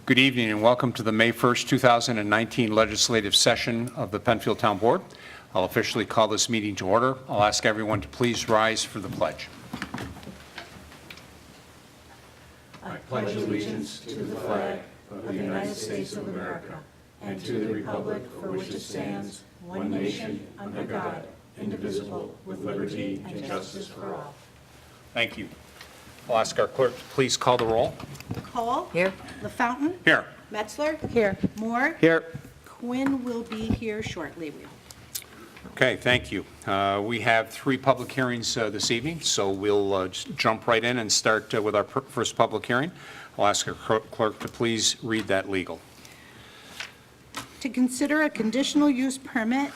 Good evening and welcome to the May 1st, 2019 legislative session of the Penfield Town Board. I'll officially call this meeting to order. I'll ask everyone to please rise for the pledge. I pledge allegiance to the flag of the United States of America and to the republic for which it stands, one nation, under God, indivisible, with liberty and justice for all. Thank you. I'll ask our clerk to please call the roll. Cole? Here. LaFountain? Here. Metzler? Here. Moore? Here. Quinn will be here shortly. Okay, thank you. We have 3 public hearings this evening, so we'll just jump right in and start with our first public hearing. I'll ask our clerk to please read that legal. To consider a conditional use permit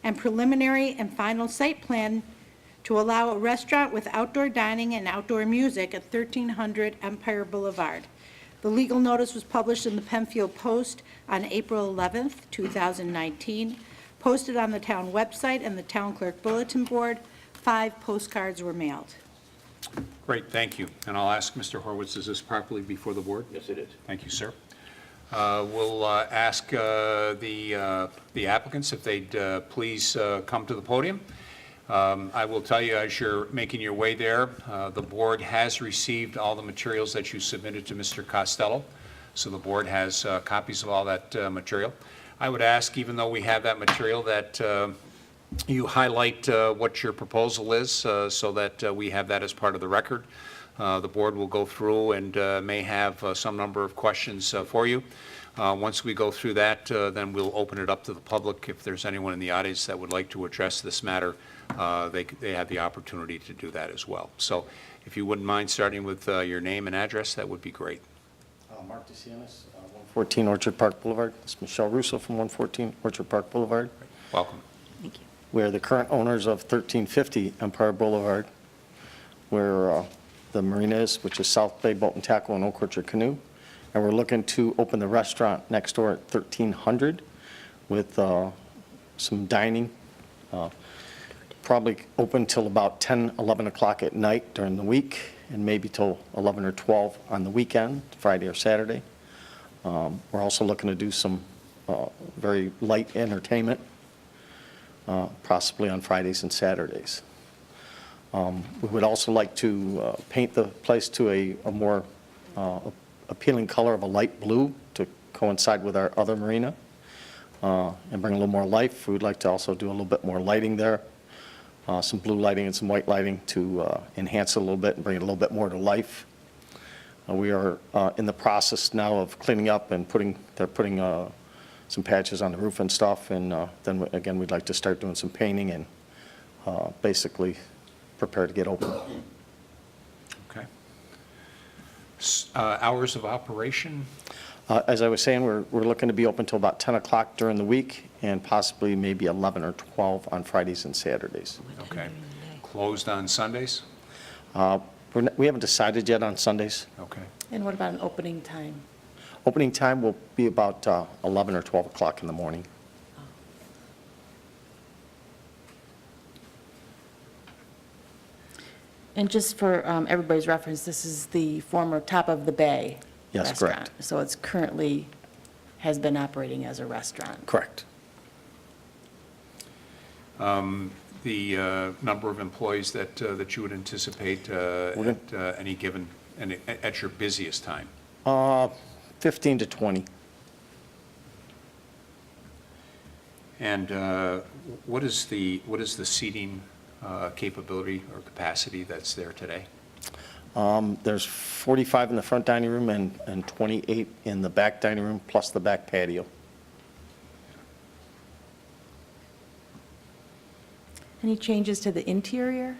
and preliminary and final site plan to allow a restaurant with outdoor dining and outdoor music at 1300 Empire Boulevard. The legal notice was published in the Penfield Post on April 11th, 2019, posted on the town website and the town clerk bulletin board. 5 postcards were mailed. Great, thank you. And I'll ask Mr. Horwitz, is this properly before the board? Yes, it is. Thank you, sir. We'll ask the applicants if they'd please come to the podium. I will tell you, as you're making your way there, the board has received all the materials that you submitted to Mr. Costello, so the board has copies of all that material. I would ask, even though we have that material, that you highlight what your proposal is so that we have that as part of the record. The board will go through and may have some number of questions for you. Once we go through that, then we'll open it up to the public. If there's anyone in the audience that would like to address this matter, they have the opportunity to do that as well. So if you wouldn't mind starting with your name and address, that would be great. Mark DeCianis, 114 Orchard Park Boulevard. It's Michelle Russo from 114 Orchard Park Boulevard. Welcome. Thank you. We're the current owners of 1350 Empire Boulevard, where the marina is, which is South Bay Boat and Tackle and Oak Orchard Canoe. And we're looking to open the restaurant next door at 1300 with some dining. Probably open till about 10, 11 o'clock at night during the week, and maybe till 11 or 12 on the weekend, Friday or Saturday. We're also looking to do some very light entertainment, possibly on Fridays and Saturdays. We would also like to paint the place to a more appealing color of a light blue to coincide with our other marina and bring a little more life. We would like to also do a little bit more lighting there, some blue lighting and some white lighting to enhance it a little bit and bring it a little bit more to life. We are in the process now of cleaning up and putting some patches on the roof and stuff, and then again we'd like to start doing some painting and basically prepare to get open. Okay. Hours of operation? As I was saying, we're looking to be open till about 10 o'clock during the week and possibly maybe 11 or 12 on Fridays and Saturdays. Okay. Closed on Sundays? We haven't decided yet on Sundays. Okay. And what about an opening time? Opening time will be about 11 or 12 o'clock in the morning. And just for everybody's reference, this is the former Top of the Bay Yes, restaurant. correct. So it's currently has been operating as a restaurant. Correct. The number of employees that you would anticipate at any given, and at your busiest time? 15 to 20. And what is the seating capability or capacity that's there today? There's 45 in the front dining room and 28 in the back dining room, plus the back patio. Any changes to the interior?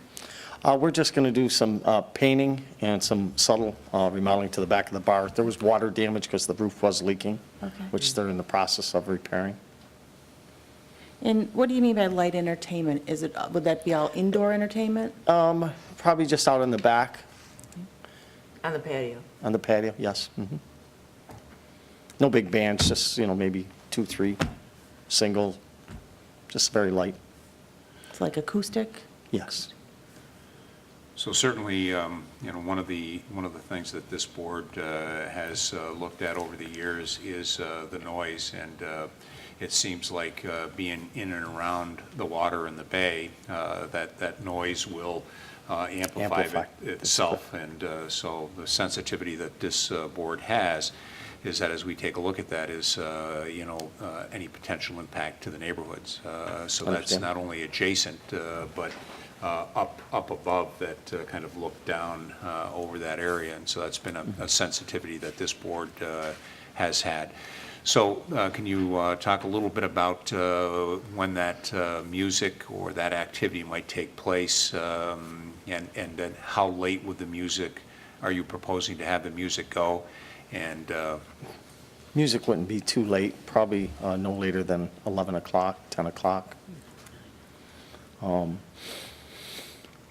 We're just going to do some painting and some subtle remodeling to the back of the bar. There was water damage because the roof was leaking, Okay. which they're in the process of repairing. And what do you mean by light entertainment? Would that be all indoor entertainment? Probably just out in the back, On the patio. on the patio, yes. No big bands, just, maybe 2, 3 single, just very light, It's like acoustic? yes. So certainly, one of the things that this board has looked at over the years is the noise, and it seems like being in and around the water in the bay, that noise will amplify itself. And so the sensitivity that this board has is that as we take a look at that is, any potential impact to the neighborhoods. So that's Understand. not only adjacent, but up above that kind of look down over that area. And so that's been a sensitivity that this board has had. So can you talk a little bit about when that music or that activity might take place, and then how late would the music, are you proposing to have the music go? And Music wouldn't be too late, probably no later than 11 o'clock, 10 o'clock.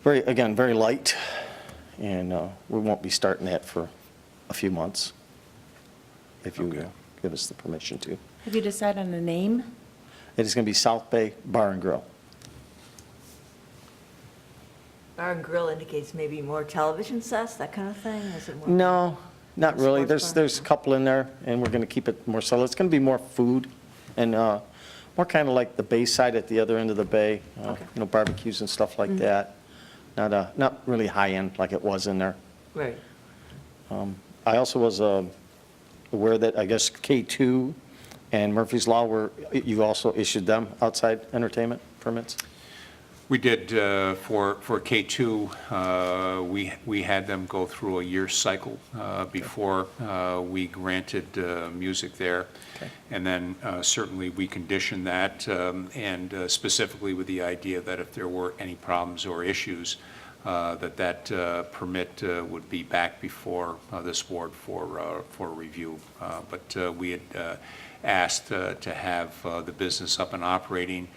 Very light, and we won't be starting that for a few months, if you Okay. give us the permission to. Have you decided on a name? It is going to be South Bay Bar and Grill. Bar and grill indicates maybe more television sets, that kind of thing? Is it more? No, not really. Sports bar? There's a couple in there, and we're going to keep it more subtle. It's going to be more food, and more kind of like the bay side at the other end of the bay, Okay. barbecues and stuff like that. Not really high-end like it was in there. Right. I also was aware that, I guess, K2 and Murphy's Law you also issued them outside entertainment permits? we did for K2, we had them go through a year cycle before we granted music there. Okay. And then certainly we conditioned that, and specifically with the idea that if there were any problems or issues, that permit would be back before this board for review. But we had asked to have the business up and operating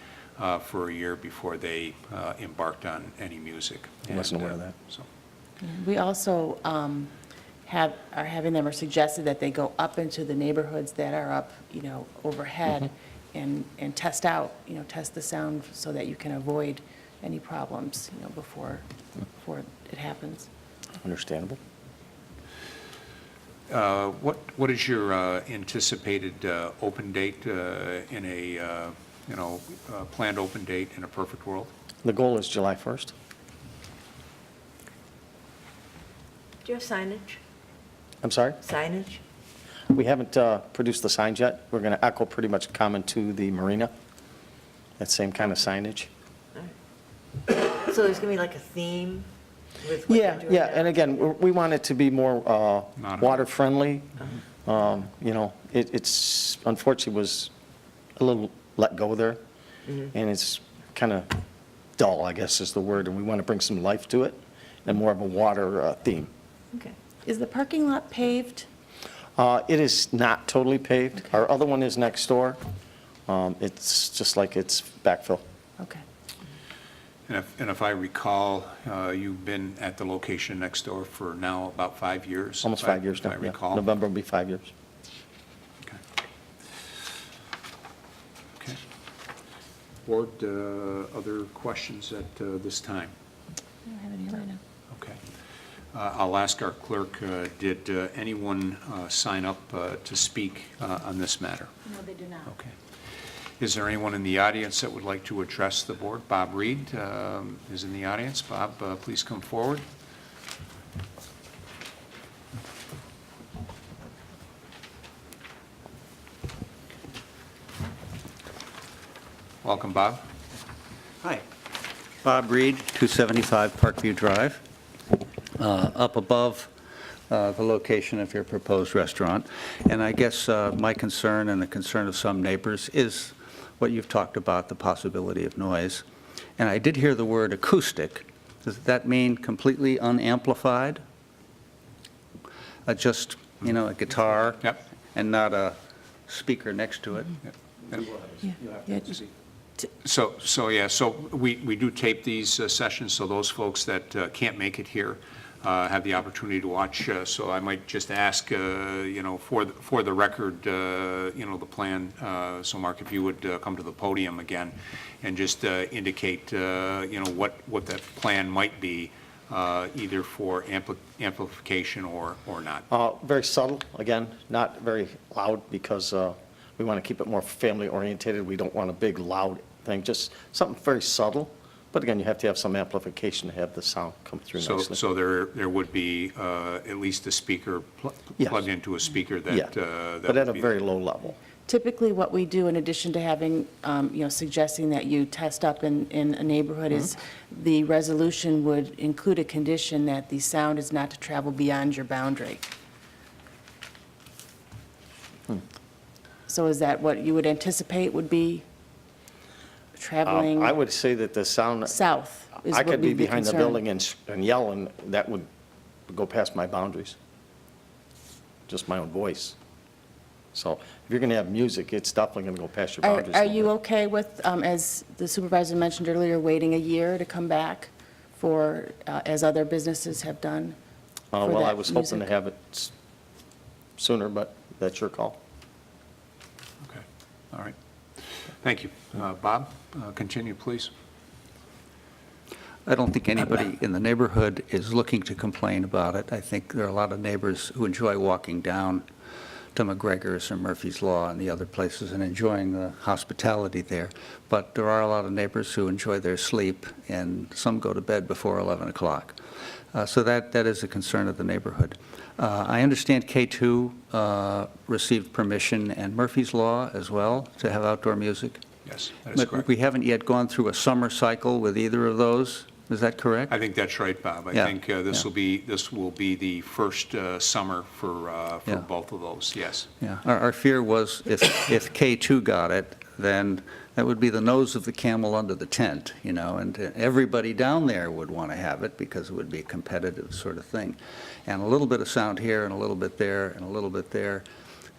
for a year before they embarked on any music. I wasn't aware of that. So, We also are having them, or suggested that they go up into the neighborhoods that are up, overhead, and test out, test the sound so that you can avoid any problems, before it happens. Understandable. what is your anticipated open date in a planned open date in a perfect world? The goal is July 1st. Do you have signage? I'm sorry? Signage? We haven't produced the signs yet. We're going to echo pretty much common to the marina, that same kind of signage. All right. So there's going to be like a theme with what you're doing Yeah, now? and again, we want it to be more Not- water-friendly. It's unfortunately was a little let go there, and it's kind of dull, I guess is the word, and we want to bring some life to it and more of a water theme. Okay. Is the parking lot paved? It is not totally paved. Our other one is next door. It's just like it's backfill. Okay. And if I recall, you've been at the location next door for now about 5 years? Almost if I- 5 years now, If I yeah. recall. November will be 5 years. Okay. Okay. Board, other questions at this time? I don't have any right now. Okay. I'll ask our clerk, did anyone sign up to speak on this matter? No, they do not. Okay. Is there anyone in the audience that would like to address the board? Bob Reed is in the audience. Bob, please come forward. Welcome, Bob. Hi. Bob Reed, 275 Parkview Drive, up above the location of your proposed restaurant. And I guess my concern and the concern of some neighbors is what you've talked about, the possibility of noise. And I did hear the word acoustic. Does that mean completely unamplified? Just, a guitar? Yep. And not a speaker next to it? Yeah. So we do tape these sessions, so those folks that can't make it here have the opportunity to watch. So I might just ask, for the record, the plan. So Mark, if you would come to the podium again and just indicate, what that plan might be either for amplification or not? Very subtle, again, not very loud, because we want to keep it more family-oriented. We don't want a big, loud thing, just something very subtle. But again, you have to have some amplification to have the sound come through So, nicely. so there would be at least a speaker Yes. plugged into a speaker that. Yeah, that but at a would be very there. low level. Typically, what we do, in addition to having, suggesting that you test up in a neighborhood, is the resolution would include a condition that the sound is not to travel beyond your boundary. So is that what you would anticipate would be traveling I would say that the sound, south? Is I what could be we'd be behind the concerned. building and yell, and that would go past my boundaries. Just my own voice. So if you're going to have music, it's definitely going to go past your boundaries. Are a little you bit. okay with, as the supervisor mentioned earlier, waiting a year to come back for, as other businesses have done? for Well, I that was hoping to music? have it sooner, but that's your call. Okay, all right. Thank you. Bob, continue, please. I don't think anybody in the neighborhood is looking to complain about it. I think there are a lot of neighbors who enjoy walking down to McGregor's or Murphy's Law and the other places and enjoying the hospitality there. But there are a lot of neighbors who enjoy their sleep, and some go to bed before 11 o'clock. So that is a concern of the neighborhood. I understand K2 received permission, and Murphy's Law as well, to have outdoor music. Yes, that is But correct. we haven't yet gone through a summer cycle with either of those. Is that correct? I think that's right, Bob. I Yeah, think this will be the first summer for Yeah. both of those, yes. Yeah, our fear was if K2 got it, then that would be the nose of the camel under the tent, and everybody down there would want to have it because it would be a competitive sort of thing. And a little bit of sound here and a little bit there and a little bit there.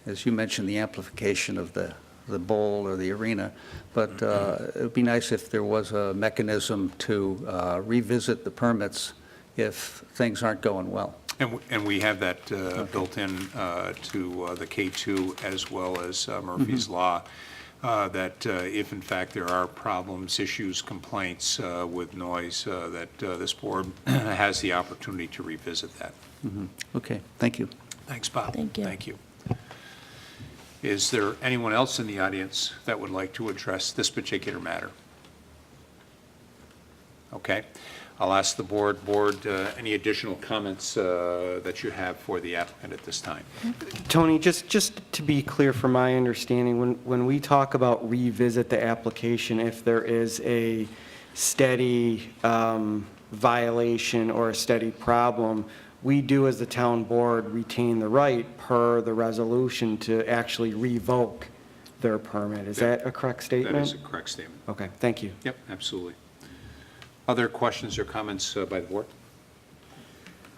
As you mentioned, the amplification of the bowl or the arena, but it would be nice if there was a mechanism to revisit the permits if things aren't going well. And we have that built in to the K2 as well as Murphy's Law, that if in fact there are problems, issues, complaints with noise, that this board has the opportunity to revisit that. Okay, thank you. Thanks, Bob. Thank you. Thank you. Is there anyone else in the audience that would like to address this particular matter? Okay. I'll ask the board, any additional comments that you have for the applicant at this time? Tony, just to be clear from my understanding, when we talk about revisit the application, if there is a steady violation or a steady problem, we do as the town board retain the right per the resolution to actually revoke their permit. Is that a correct statement? That is a correct statement. Okay, thank you. Yep, absolutely. Other questions or comments by the board?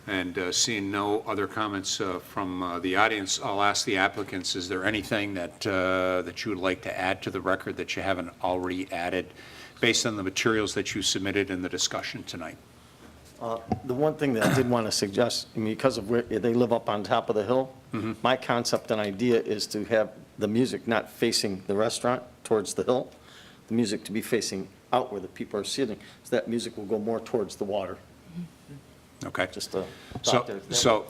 And seeing no other comments from the audience, I'll ask the applicants, is there anything that you would like to add to the record that you haven't already added based on the materials that you submitted in the discussion tonight? The one thing that I did want to suggest, because of where they live up on top of the hill, my concept and idea is to have the music not facing the restaurant towards the hill, the music to be facing out where the people are sitting, so that music will go more towards the water. Okay. Just a So, thought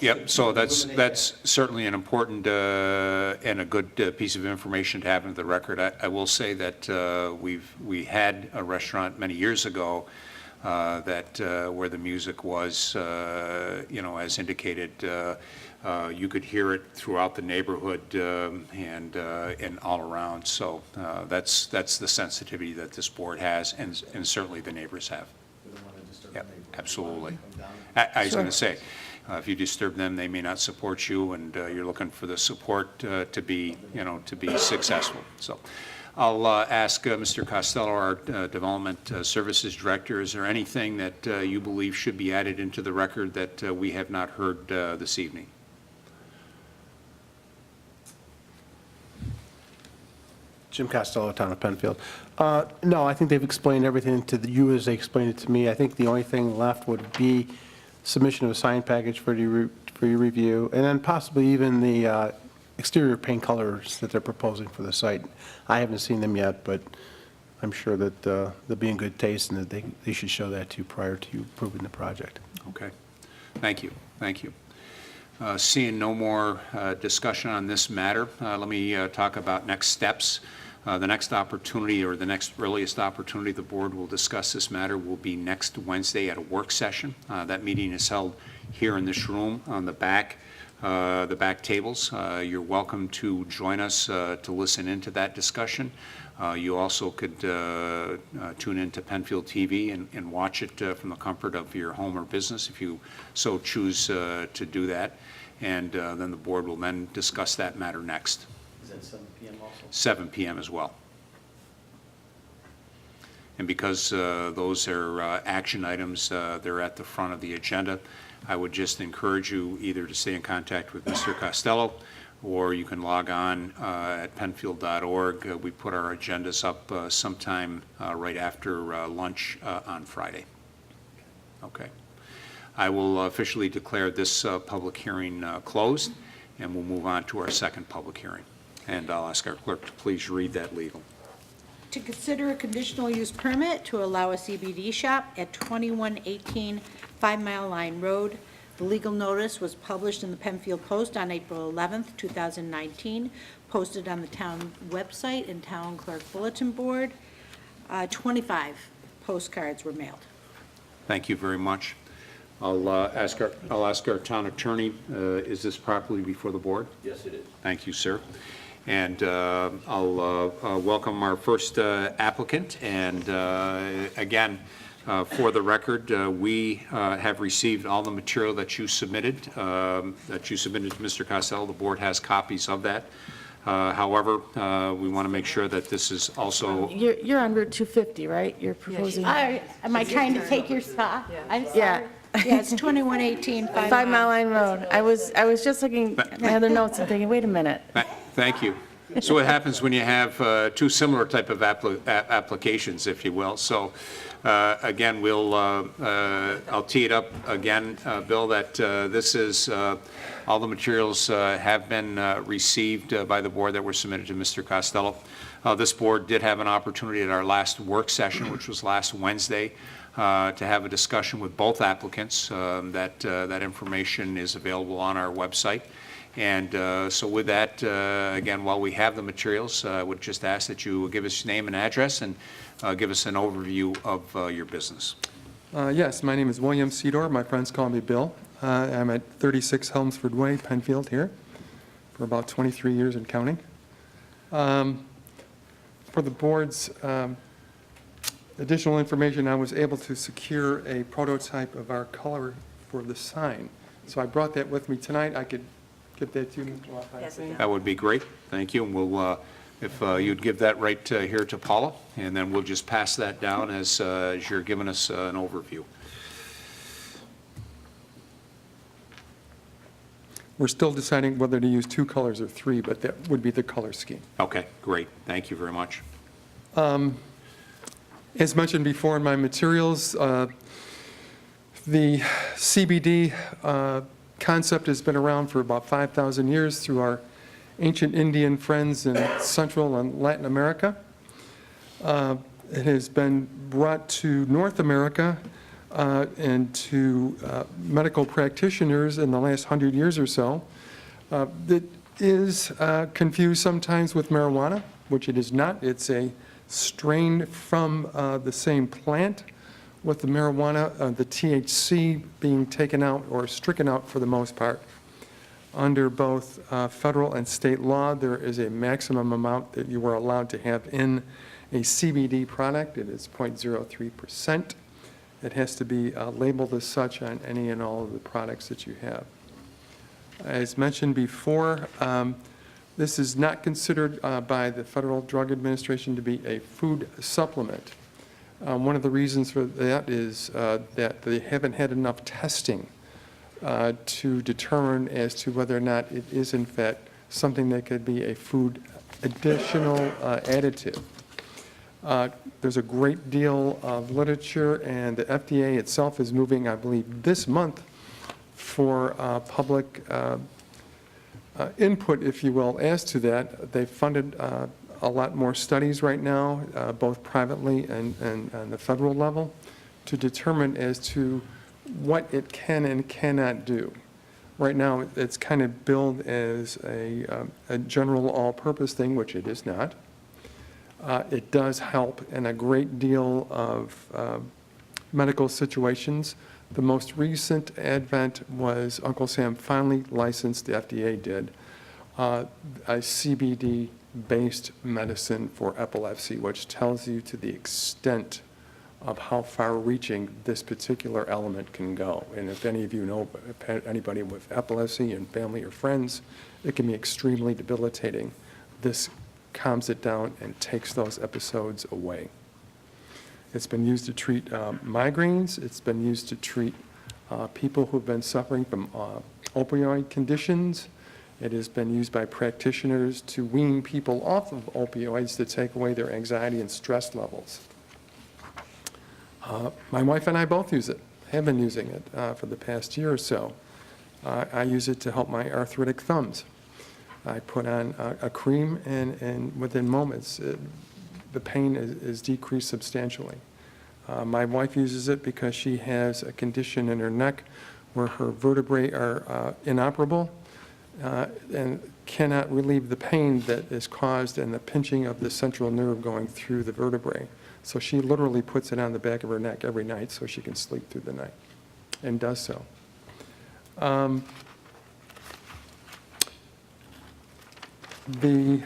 there. so that's certainly an important and a good piece of information to have in the record. I will say that we had a restaurant many years ago that where the music was, as indicated, you could hear it throughout the neighborhood and all around. So that's the sensitivity that this board has, and certainly the neighbors have. Yep, absolutely. I was going to say, if you disturb them, they may not support you, and you're looking for the support to be successful. So I'll ask Mr. Costello, our Development Services Director, is there anything that you believe should be added into the record that we have not heard this evening? Jim Costello, Town of Penfield. No, I think they've explained everything to you as they explained it to me. I think the only thing left would be submission of a sign package for your review, and then possibly even the exterior paint colors that they're proposing for the site. I haven't seen them yet, but I'm sure that they'll be in good taste and that they should show that to you prior to you approving the project. Okay. Thank you. Thank you. Seeing no more discussion on this matter, let me talk about next steps. The next opportunity, or the next earliest opportunity the board will discuss this matter, will be next Wednesday at a work session. That meeting is held here in this room on the back tables. You're welcome to join us to listen into that discussion. You also could tune into Penfield TV and watch it from the comfort of your home or business if you so choose to do that. And then the board will then discuss that matter next. Is that 7 p.m. also? 7 p.m. as well. And because those are action items, they're at the front of the agenda, I would just encourage you either to stay in contact with Mr. Costello, or you can log on at penfield.org. We put our agendas up sometime right after lunch on Friday. Okay. I will officially declare this public hearing closed, and we'll move on to our second public hearing. And I'll ask our clerk to please read that legal. To consider a conditional use permit to allow a CBD shop at 2118 5 Mile Line Road. The legal notice was published in the Penfield Post on April 11th, 2019, posted on the town website and town clerk bulletin board. 25 postcards were mailed. Thank you very much. I'll ask our town attorney, is this properly before the board? Yes, it is. Thank you, sir. And I'll welcome our first applicant. And again, for the record, we have received all the material that you submitted to Mr. Costello. The board has copies of that. However, we want to make sure that this is also, You're on Route 250, right? You're proposing, Am I trying to take your spot? I'm sorry. yeah, Yeah, it's 2118 5 5 Mile Line Road. I was just looking at my other notes and thinking, wait a minute. thank you. So what happens when you have two similar type of applications, if you will? So again, I'll tee it up again, Bill, that this is, all the materials have been received by the board that were submitted to Mr. Costello. This board did have an opportunity at our last work session, which was last Wednesday, to have a discussion with both applicants. That information is available on our website. And so with that, again, while we have the materials, I would just ask that you give us your name and address and give us an overview of your business. Yes, my name is William Cedar. My friends call me Bill. I'm at 36 Helmsford Way, Penfield here, for about 23 years and counting. For the board's additional information, I was able to secure a prototype of our color for the sign. So I brought that with me tonight. I could give that to you. Yes, That would be great. Thank you. And we'll, if you'd give that right here to Paula, and then we'll just pass that down as you're giving us an overview. We're still deciding whether to use 2 colors or 3, but that would be the color scheme. Okay, great. Thank you very much. As mentioned before in my materials, the CBD concept has been around for about 5,000 years through our ancient Indian friends in Central and Latin America. It has been brought to North America and to medical practitioners in the last 100 years or so. That is confused sometimes with marijuana, which it is not. It's a strain from the same plant, with the marijuana, the THC being taken out or stricken out for the most part. Under both federal and state law, there is a maximum amount that you are allowed to have in a CBD product. It is 0.03%. It has to be labeled as such on any and all of the products that you have. As mentioned before, this is not considered by the Federal Drug Administration to be a food supplement. One of the reasons for that is that they haven't had enough testing to determine as to whether or not it is in fact something that could be a food additional additive. There's a great deal of literature, and the FDA itself is moving, I believe, this month for public input, if you will, as to that. They funded a a lot more studies right now, both privately and on the federal level, to determine as to what it can and cannot do. Right now, it's kind of billed as a general all-purpose thing, which it is not. It does help in a great deal of medical situations. The most recent advent was Uncle Sam finally licensed, the FDA did, a CBD-based medicine for epilepsy, which tells you to the extent of how far-reaching this particular element can go. And if any of you know anybody with epilepsy and family or friends, it can be extremely debilitating. This calms it down and takes those episodes away. It's been used to treat migraines. It's been used to treat people who've been suffering from opioid conditions. It has been used by practitioners to wean people off of opioids to take away their anxiety and stress levels. My wife and I both use it, have been using it for the past year or so. I use it to help my arthritic thumbs. I put on a cream, and within moments, the pain is decreased substantially. My wife uses it because she has a condition in her neck where her vertebrae are inoperable and cannot relieve the pain that is caused in the pinching of the central nerve going through the vertebrae. So she literally puts it on the back of her neck every night so she can sleep through the night, and does so. The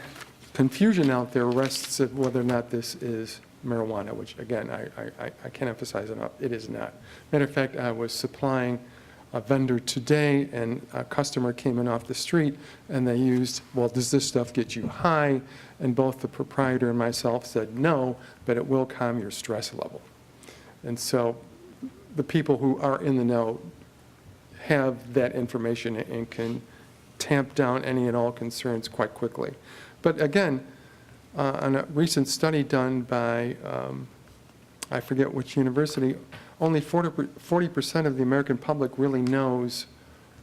confusion out there rests at whether or not this is marijuana, which, again, I can't emphasize enough, it is not. Matter of fact, I was supplying a vendor today, and a customer came in off the street, and they used, well, does this stuff get you high? And both the proprietor and myself said no, but it will calm your stress level. And so the people who are in the know have that information and can tamp down any and all concerns quite quickly. But again, on a recent study done by, I forget which university, only 40% of the American public really knows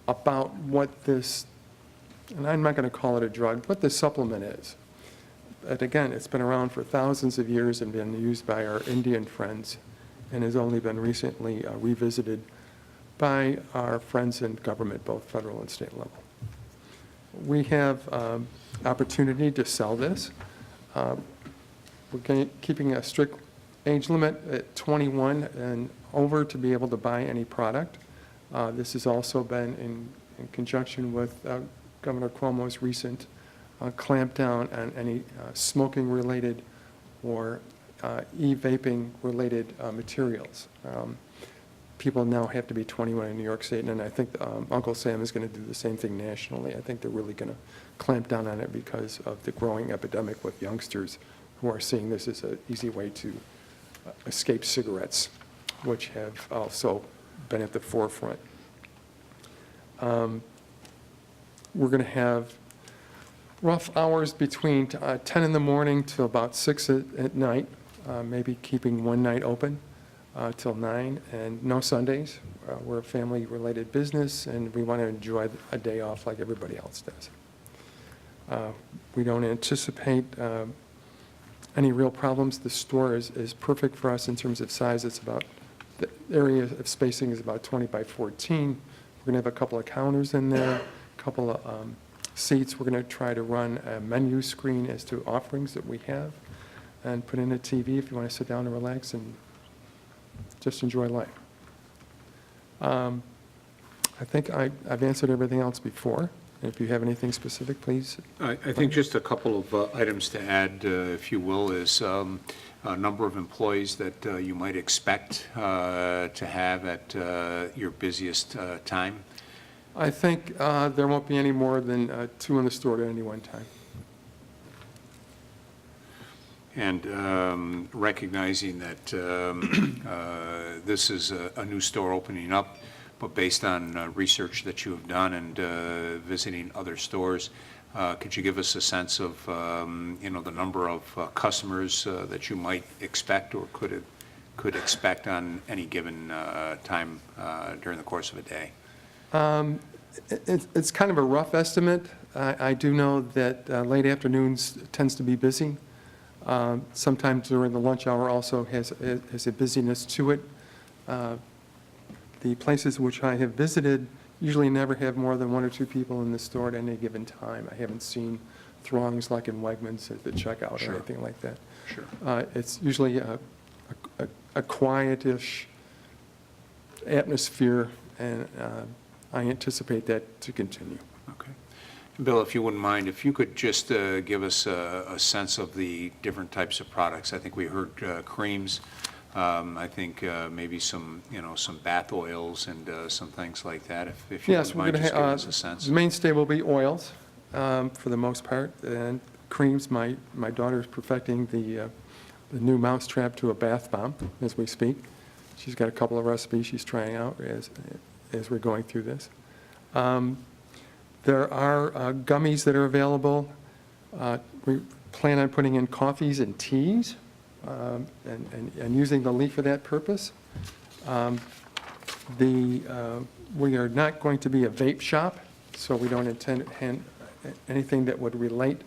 about what this, and I'm not going to call it a drug, what this supplement is. But again, it's been around for thousands of years and been used by our Indian friends, and has only been recently revisited by our friends in government, both federal and state level. We have opportunity to sell this. We're keeping a strict age limit at 21 and over to be able to buy any product. This has also been in conjunction with Governor Cuomo's recent clampdown on any smoking-related or e-vaping related materials. People now have to be 21 in New York State, and I think Uncle Sam is going to do the same thing nationally. I think they're really going to clamp down on it because of the growing epidemic with youngsters who are seeing this as an easy way to escape cigarettes, which have also been at the forefront. We're going to have rough hours between 10 in the morning to about 6 at night, maybe keeping one night open till 9, and no Sundays. We're a family-related business, and we want to enjoy a day off like everybody else does. We don't anticipate any real problems. The store is perfect for us in terms of size. It's about, the area of spacing is about 20 by 14. We're going to have a couple of counters in there, a couple of seats. We're going to try to run a menu screen as to offerings that we have, and put in a TV if you want to sit down and relax and just enjoy life. I think I've answered everything else before. If you have anything specific, please. I think just a couple of items to add, if you will, is a number of employees that you might expect to have at your busiest time. I think there won't be any more than 2 in the store at any one time. And recognizing that this is a new store opening up, but based on research that you have done and visiting other stores, could you give us a sense of, the number of customers that you might expect or could expect on any given time during the course of a day? It's kind of a rough estimate. I do know that late afternoons tends to be busy. Sometimes during the lunch hour also has a busyness to it. The places which I have visited usually never have more than 1 or 2 people in the store at any given time. I haven't seen throngs like in Wegmans at the checkout Sure. or anything like that. Sure. It's usually a quietish atmosphere, and I anticipate that to continue. Okay. Bill, if you wouldn't mind, if you could just give us a sense of the different types of products. I think we heard creams. I think maybe some, some bath oils and some things like that. If you Yes, wouldn't we're mind going just giving to us a sense. the mainstay will be oils for the most part, and creams. My daughter's perfecting the new mousetrap to a bath bomb as we speak. She's got a couple of recipes she's trying out as we're going through this. There are gummies that are available. We plan on putting in coffees and teas and using the leaf for that purpose. We are not going to be a vape shop, so we don't intend anything that would relate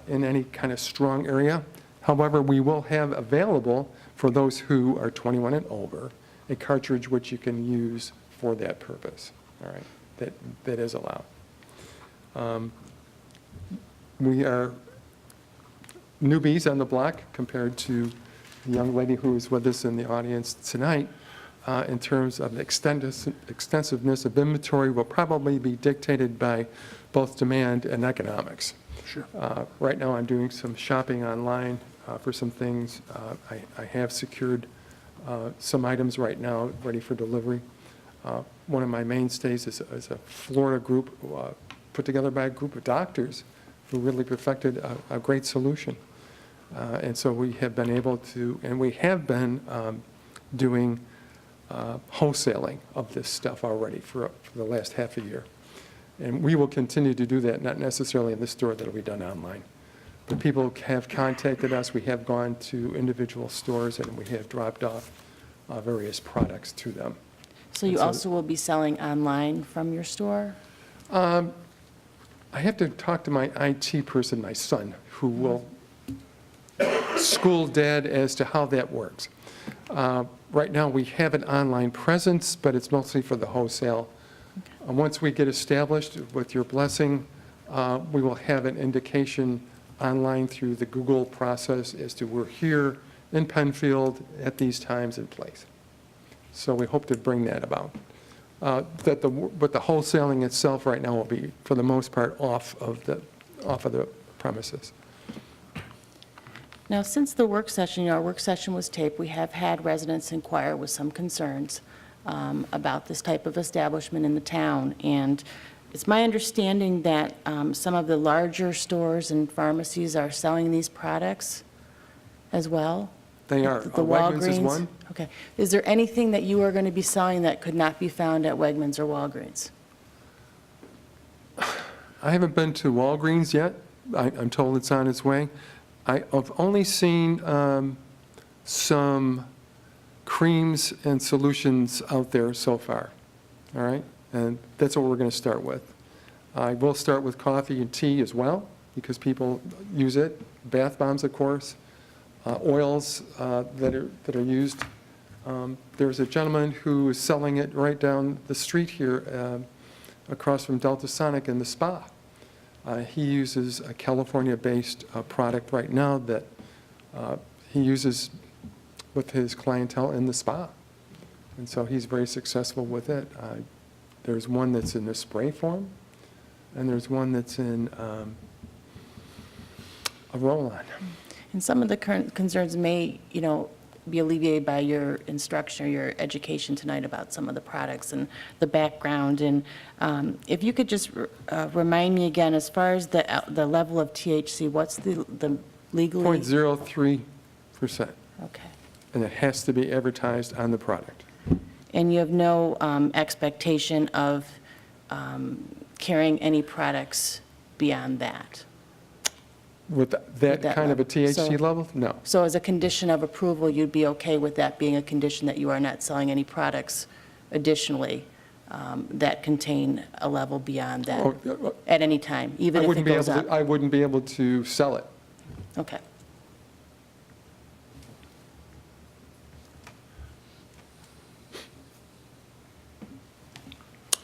in any kind of strong area. However, we will have available for those who are 21 and over a cartridge which you can use for that purpose. All right, that is allowed. We are newbies on the block compared to the young lady who is with us in the audience tonight. In terms of extensiveness of inventory will probably be dictated by both demand and economics. Sure. Right now, I'm doing some shopping online for some things. I have secured some items right now ready for delivery. One of my mainstays is a Florida group put together by a group of doctors who really perfected a great solution. And so we have been able to, and we have been doing wholesaling of this stuff already for the last half a year. And we will continue to do that, not necessarily in the store, that'll be done online. But people have contacted us, we have gone to individual stores, and we have dropped off various products to them. So you also will be selling online from your store? I have to talk to my IT person, my son, who will school Dad as to how that works. Right now, we have an online presence, but it's mostly for the wholesale. Once we get established, with your blessing, we will have an indication online through the Google process as to we're here in Penfield at these times and place. So we hope to bring that about. But the wholesaling itself right now will be, for the most part, off of the premises. Now, since the work session, our work session was taped, we have had residents inquire with some concerns about this type of establishment in the town. And it's my understanding that some of the larger stores and pharmacies are selling these products as well? They are. The Wegmans is Walgreens? one. Okay. Is there anything that you are going to be selling that could not be found at Wegmans or Walgreens? I haven't been to Walgreens yet. I'm told it's on its way. I've only seen some creams and solutions out there so far, all right? And that's what we're going to start with. I will start with coffee and tea as well, because people use it. Bath bombs, of course, oils that are used. There's a gentleman who is selling it right down the street here across from Delta Sonic in the spa. He uses a California-based product right now that he uses with his clientele in the spa. And so he's very successful with it. There's one that's in the spray form, and there's one that's in a roll-on. And some of the current concerns may, be alleviated by your instruction or your education tonight about some of the products and the background. And if you could just remind me again, as far as the level of THC, what's the legally? 0.03%. Okay. And it has to be advertised on the product. And you have no expectation of carrying any products beyond that? With that that kind of a level. THC So- level? No. So as a condition of approval, you'd be okay with that being a condition that you are not selling any products additionally that contain a level beyond that Oh, at any time, even if it goes up. I wouldn't be able to sell it. Okay.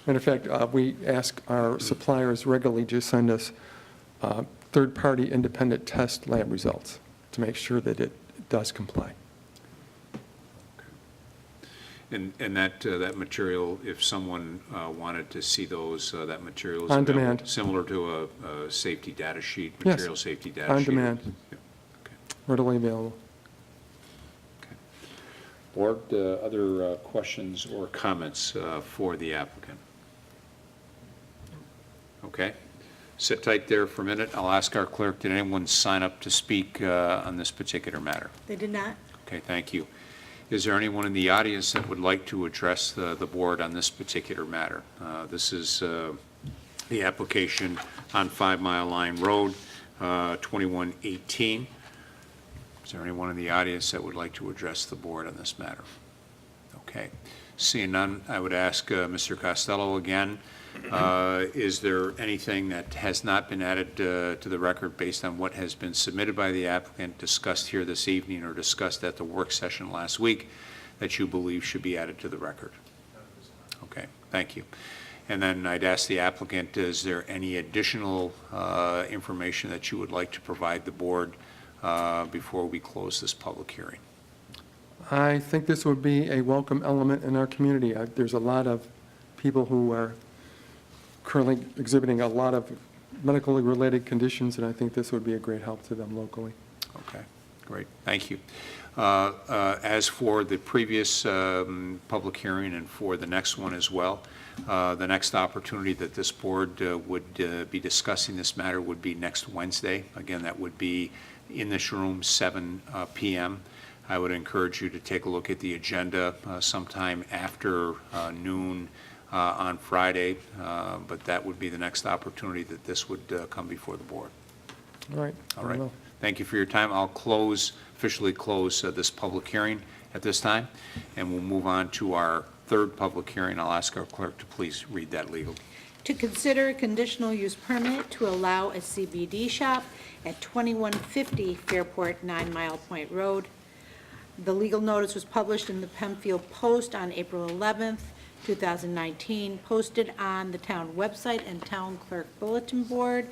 Matter of fact, we ask our suppliers regularly to send us third-party independent test lab results to make sure that it does comply. And that material, if someone wanted to see those, that material is On available, demand. similar to a safety data sheet, Yes. material safety data On sheet? demand. Yeah, okay. Readily available. Okay. Board, other questions or comments for the applicant? Okay. Sit tight there for a minute. I'll ask our clerk, did anyone sign up to speak on this particular matter? They did not? Okay, thank you. Is there anyone in the audience that would like to address the board on this particular matter? This is the application on 5 Mile Line Road, 2118. Is there anyone in the audience that would like to address the board on this matter? Okay. Seeing none, I would ask Mr. Costello again, is there anything that has not been added to the record based on what has been submitted by the applicant, discussed here this evening, or discussed at the work session last week that you believe should be added to the record? Okay, thank you. And then I'd ask the applicant, is there any additional information that you would like to provide the board before we close this public hearing? I think this would be a welcome element in our community. There's a lot of people who are currently exhibiting a lot of medically related conditions, and I think this would be a great help to them locally. Okay, great, thank you. As for the previous public hearing and for the next one as well, the next opportunity that this board would be discussing this matter would be next Wednesday. Again, that would be in this room, 7 p.m. I would encourage you to take a look at the agenda sometime after noon on Friday, but that would be the next opportunity that this would come before the board. All right. All right. Well, Thank you for your time. I'll officially close this public hearing at this time, and we'll move on to our third public hearing. I'll ask our clerk to please read that legally. To consider a conditional use permit to allow a CBD shop at 2150 Fairport 9 Mile Point Road. The legal notice was published in the Penfield Post on April 11th, 2019, posted on the town website and town clerk bulletin board.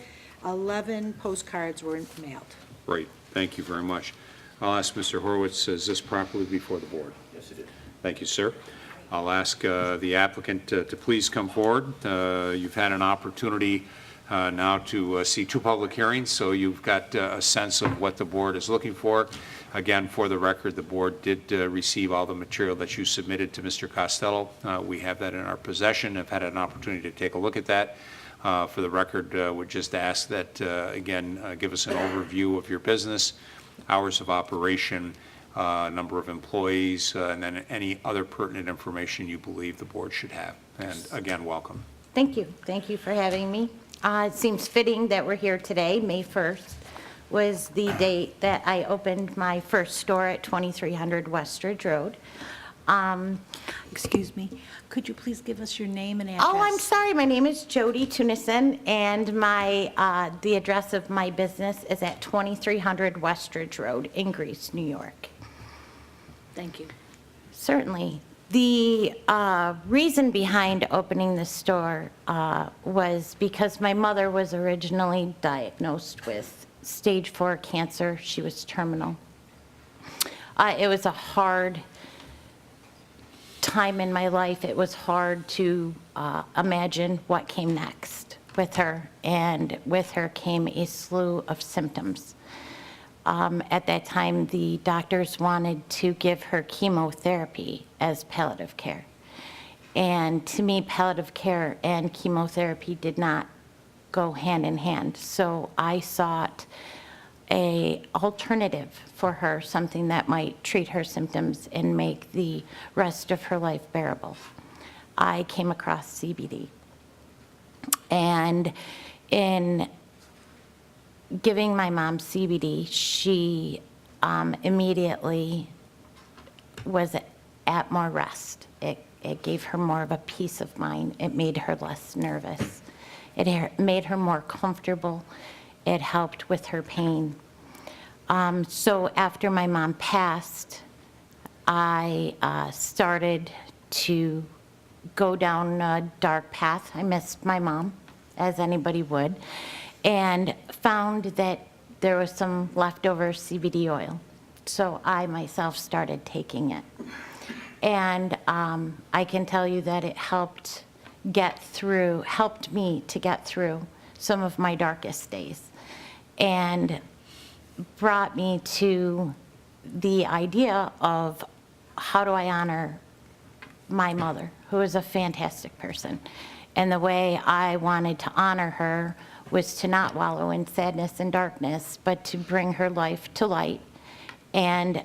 11 postcards were mailed. Great, thank you very much. I'll ask Mr. Horowitz, is this properly before the board? Yes, it is. Thank you, sir. I'll ask the applicant to please come forward. You've had an opportunity now to see 2 public hearings, so you've got a sense of what the board is looking for. Again, for the record, the board did receive all the material that you submitted to Mr. Costello. We have that in our possession. I've had an opportunity to take a look at that. For the record, would just ask that, again, give us an overview of your business, hours of operation, number of employees, and then any other pertinent information you believe the board should have. And again, welcome. Thank you. Thank you for having me. It seems fitting that we're here today. May 1st was the date that I opened my first store at 2300 Westridge Road. Excuse me, could you please give us your name and address? Oh, I'm sorry. My name is Jody Tunison, and the address of my business is at 2300 Westridge Road in Greece, New York. Thank you. Certainly. The reason behind opening the store was because my mother was originally diagnosed with stage 4 cancer. She was terminal. It was a hard time in my life. It was hard to imagine what came next with her, and with her came a slew of symptoms. At that time, the doctors wanted to give her chemotherapy as palliative care. And to me, palliative care and chemotherapy did not go hand in hand. So I sought an alternative for her, something that might treat her symptoms and make the rest of her life bearable. I came across CBD. And in giving my mom CBD, she immediately was at more rest. It It gave her more of a peace of mind. It made her less nervous. It made her more comfortable. It helped with her pain. So after my mom passed, I started to go down a dark path. I missed my mom, as anybody would, and found that there was some leftover CBD oil. So I myself started taking it. And I can tell you that it helped me to get through some of my darkest days, and brought me to the idea of how do I honor my mother, who is a fantastic person. And the way I wanted to honor her was to not wallow in sadness and darkness, but to bring her life to light, and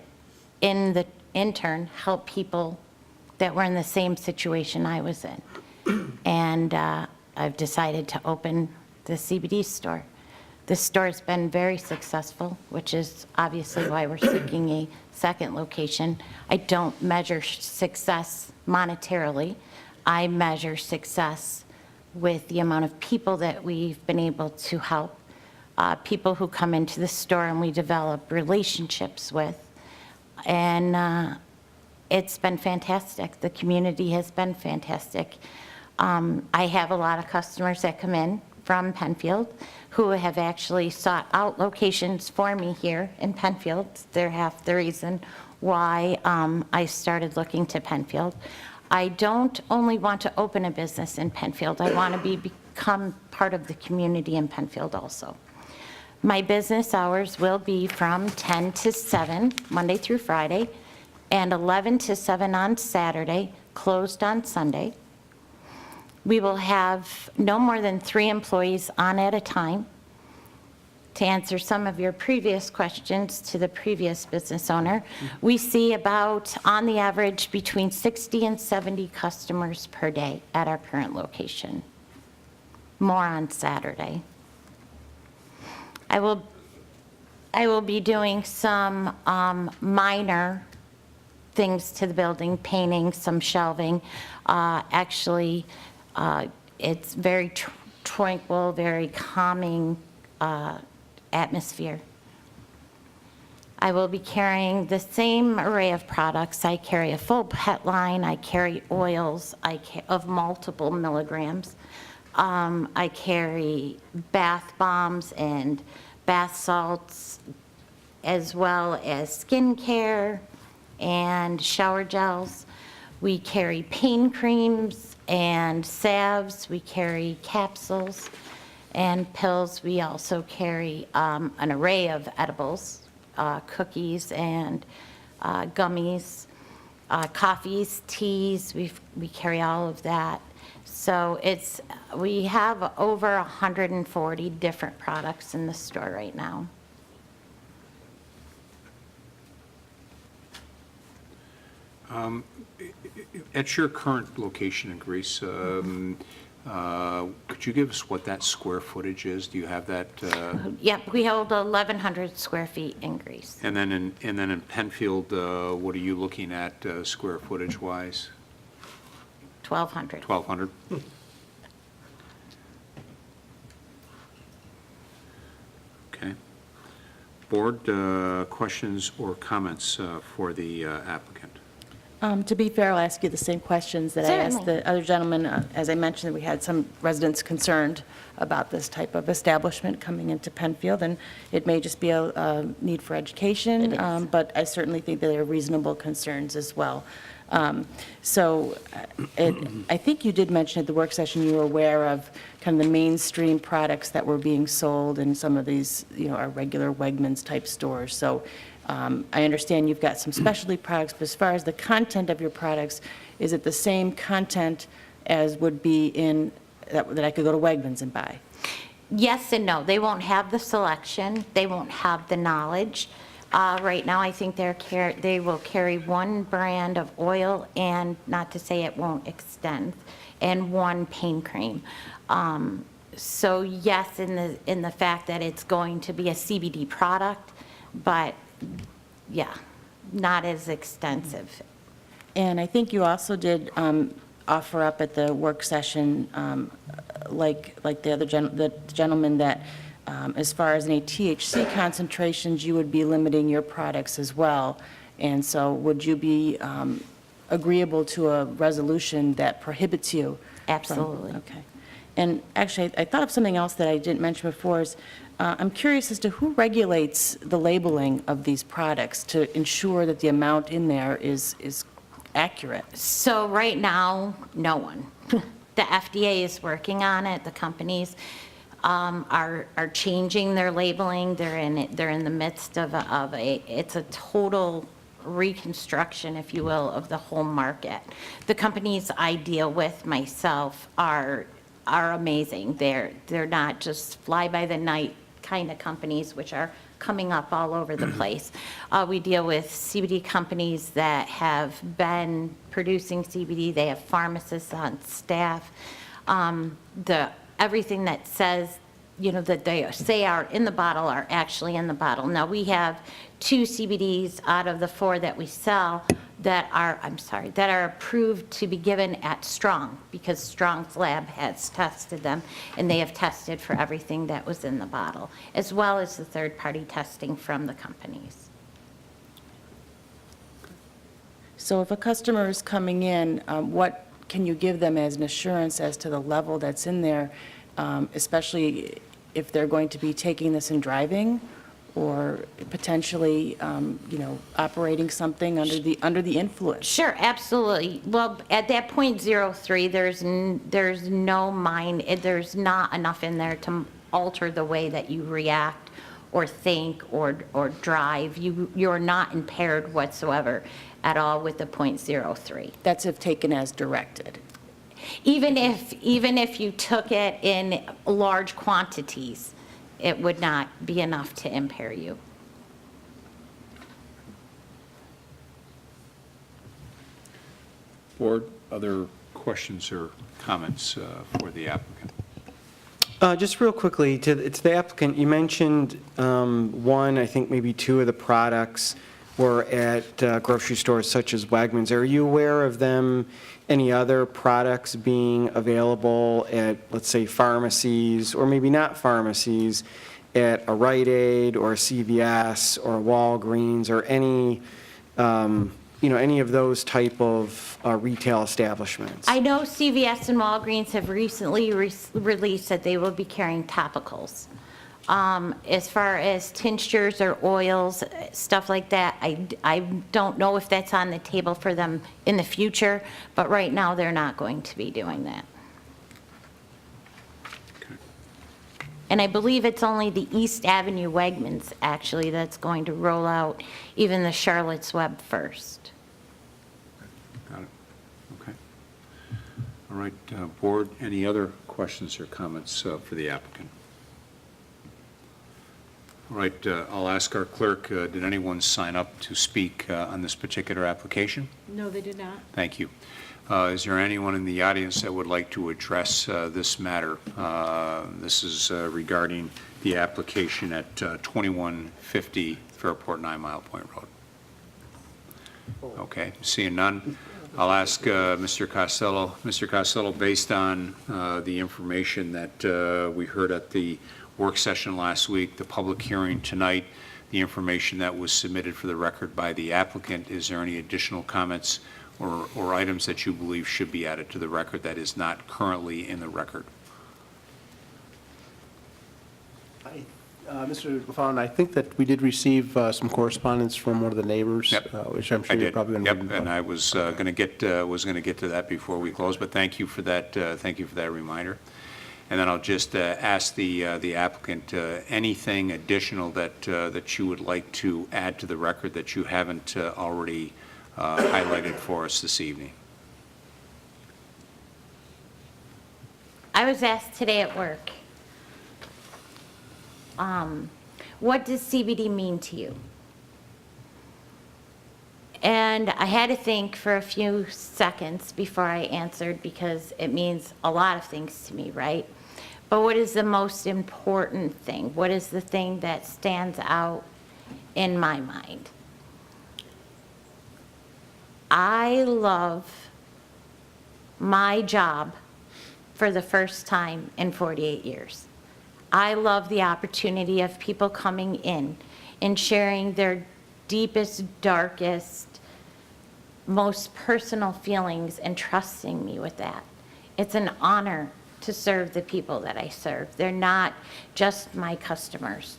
in turn, help people that were in the same situation I was in. And I've decided to open the CBD store. The store's been very successful, which is obviously why we're seeking a second location. I don't measure success monetarily. I measure success with the amount of people that we've been able to help, people who come into the store and we develop relationships with. And it's been fantastic. The community has been fantastic. I have a lot of customers that come in from Penfield who have actually sought out locations for me here in Penfield. They're half the reason why I started looking to Penfield. I don't only want to open a business in Penfield. I want to become part of the community in Penfield also. My business hours will be from 10 to 7, Monday through Friday, and 11 to 7 on Saturday, closed on Sunday. We will have no more than 3 employees on at a time. To answer some of your previous questions to the previous business owner, we see about, on the average, between 60 and 70 customers per day at our current location. More on Saturday. I will be doing some minor things to the building, painting, some shelving. Actually, it's very tranquil, very calming atmosphere. I will be carrying the same array of products. I carry a full pet line. I carry oils of multiple milligrams. I carry bath bombs and bath salts, as well as skincare and shower gels. We carry pain creams and salves. We carry capsules and pills. We also carry an array of edibles, cookies and gummies, coffees, teas. We carry all of that. So we have over 140 different products in the store right now. At your current location in Greece, could you give us what that square footage is? Do you have that? Yep, we hold 1,100 square feet in Greece. And then in Penfield, what are you looking at square footage wise? 1,200. 1,200? Okay. Board, questions or comments for the applicant? To be fair, I'll ask you the same questions that I asked Certainly. the other gentleman. As I mentioned, we had some residents concerned about this type of establishment coming into Penfield, and it may just be a need for education, It is. but I certainly think that there are reasonable concerns as well. So I think you did mention at the work session you were aware of kind of the mainstream products that were being sold in some of these, our regular Wegmans type stores. So I understand you've got some specialty products, but as far as the content of your products, is it the same content as would be in, that I could go to Wegmans and buy? Yes and no. They won't have the selection. They won't have the knowledge. Right now, I think they will carry one brand of oil, and not to say it won't extend, and one pain cream. So yes, in the fact that it's going to be a CBD product, but yeah, not as extensive. And I think you also did offer up at the work session, like the other the gentleman, that as far as any THC concentrations, you would be limiting your products as well. And so would you be agreeable to a resolution that prohibits you? Absolutely. Okay. And actually, I thought of something else that I didn't mention before is, I'm curious as to who regulates the labeling of these products to ensure that the amount in there is accurate? So right now, no one. The FDA is working on it. The companies are changing their labeling. They're in the midst of it's a total reconstruction, if you will, of the whole market. The companies I deal with myself are amazing. They're not just fly-by-the-night kind of companies, which are coming up all over the place. We deal with CBD companies that have been producing CBD. They have pharmacists on staff. Everything that says, that they say are in the bottle are actually in the bottle. Now, we have 2 CBDs out of the 4 that we sell that are approved to be given at Strong, because Strong's lab has tested them, and they have tested for everything that was in the bottle, as well as the third-party testing from the companies. So if a customer is coming in, what can you give them as an assurance as to the level that's in there, especially if they're going to be taking this and driving, or potentially, operating something under the influence? Sure, absolutely. Well, at that .03, there's not enough in there to alter the way that you react or think or drive. You're not impaired whatsoever at all with the .03. That's if taken as directed. Even if you took it in large quantities, it would not be enough to impair you. Board, other questions or comments for the applicant? Just real quickly, to the applicant, you mentioned 1, I think maybe 2 of the products were at grocery stores such as Wegmans. Are you aware of any other products being available at, let's say, pharmacies, or maybe not pharmacies, at a Rite Aid or a CVS or a Walgreens, or any of those type of retail establishments? I know CVS and Walgreens have recently released that they will be carrying topicals. As far as tinctures or oils, stuff like that, I don't know if that's on the table for them in the future, but right now they're not going to be doing that. Okay. And I believe it's only the East Avenue Wegmans, actually, that's going to roll out even the Charlotte's Web first. Got it. Okay. All right, Board, any other questions or comments for the applicant? All right, I'll ask our clerk, did anyone sign up to speak on this particular application? No, they did not. Thank you. Is there anyone in the audience that would like to address this matter? This is regarding the application at 2150 Fairport 9 Mile Point Road. Okay, seeing none, I'll ask Mr. Costello. Mr. Costello, based on the information that we heard at the work session last week, the public hearing tonight, the information that was submitted for the record by the applicant, is there any additional comments or items that you believe should be added to the record that is not currently in the record? Mr. LaFountain, I think that we did receive some correspondence from one of the neighbors, Yep. which I'm sure I you're did. probably going to. Yep, and I was going to get to that before we close, but thank you for that. Thank you for that reminder. And then I'll just ask the applicant anything additional that you would like to add to the record that you haven't already highlighted for us this evening. I was asked today at work, what does CBD mean to you? And I had to think for a few seconds before I answered, because it means a lot of things to me, right? But what is the most important thing? What is the thing that stands out in my mind? I love my job for the first time in 48 years. I love the opportunity of people coming in and sharing their deepest, darkest, most personal feelings and trusting me with that. It's an honor to serve the people that I serve. They're not just my customers.